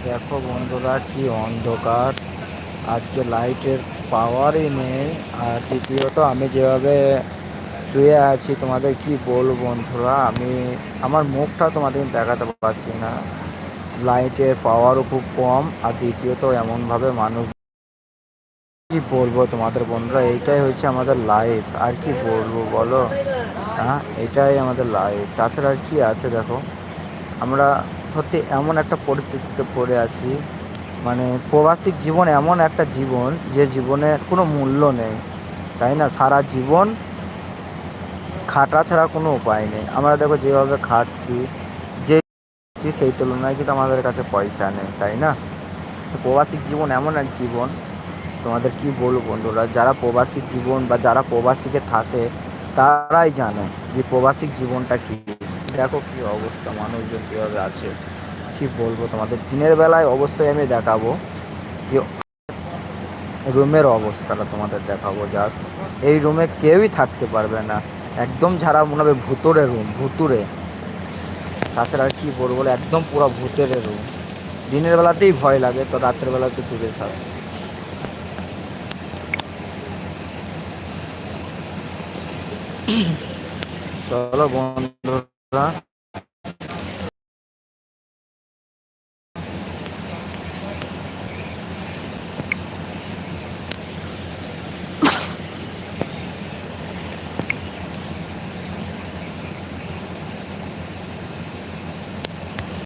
দেখো বন্ধুরা কি অন্ধকার, আজকে লাইটের পাওয়ারই নেই। আর দ্বিতীয়ত আমি যেভাবে শুয়ে আছি তোমাদের কি বলবো বন্ধুরা, আমার মুখটা তোমাদের দেখাতে পারছি না, লাইটের পাওয়ারও খুব কম। আর দ্বিতীয়ত এমনভাবে মানুষ, কি বলবো তোমাদের বন্ধুরা, এইটাই হচ্ছে আমাদের লাইফ। আর কি বলবো বলো, হ্যাঁ এটাই আমাদের লাইফ, তাছাড়া আর কি আছে। দেখো আমরা সত্যি এমন একটা পরিস্থিতিতে পড়ে আছি, মানে প্রবাসিক জীবন এমন একটা জীবন যে জীবনের কোনো মূল্য নেই, তাই না? সারা জীবন খাটা ছাড়া কোনো উপায় নেই। আমরা দেখো যেভাবে খাচ্ছি, যে সেই তুলনায় কিন্তু আমাদের কাছে পয়সা নেই, তাই না? তো প্রবাসিক জীবন এমন এক জীবন, তোমাদের কি বলবো বন্ধুরা, যারা প্রবাসিক জীবন বা যারা প্রবাসীকে থাকে তারাই জানে যে প্রবাসিক জীবনটা কী। দেখো কি অবস্থা, মানুষজন কীভাবে আছে, কি বলবো তোমাদের। দিনের বেলায় অবশ্যই আমি দেখাবো যে রুমের অবস্থাটা তোমাদের দেখাবো। জাস্ট এই রুমে কেউই থাকতে পারবে না, একদম যারা মনে হবে ভুতুরে রুম, ভুতুরে। তাছাড়া আর কি বলবো, একদম পুরো ভূতের রুম। দিনের বেলাতেই ভয় লাগে, তো রাতের বেলাতে দূরে থাক। চলো বন্ধুরা।